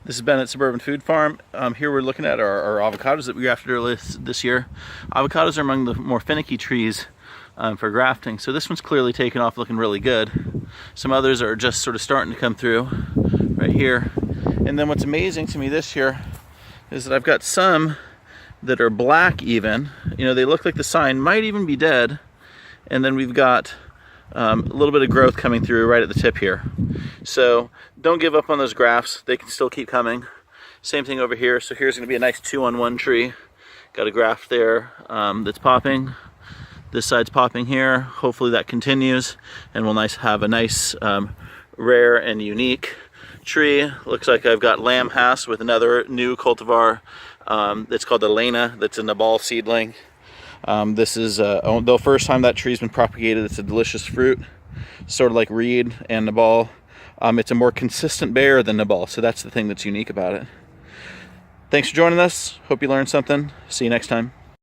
This is Ben at Suburban Food Farm. Here we're looking at our avocados that we grafted earlier this year. Avocados are among the more finicky trees for grafting, so this one's clearly taken off, looking really good. Some others are just sort of starting to come through right here. And then what's amazing to me this year is that I've got some that are black even. You know, they look like the sign might even be dead. And then we've got a little bit of growth coming through right at the tip here. So don't give up on those grafts. They can still keep coming. Same thing over here. So here's going to be a nice 2-on-1 tree. Got a graft there that's popping. This side's popping here. Hopefully that continues, and we'll have a nice rare and unique tree. Looks like I've got lamb hass with another new cultivar that's called Elena. That's a Nabal seedling. This is the first time that tree's been propagated. It's a delicious fruit, sort of like reed and Nabal. It's a more consistent bear than Nabal, so that's the thing that's unique about it. Thanks for joining us. Hope you learned something. See you next time.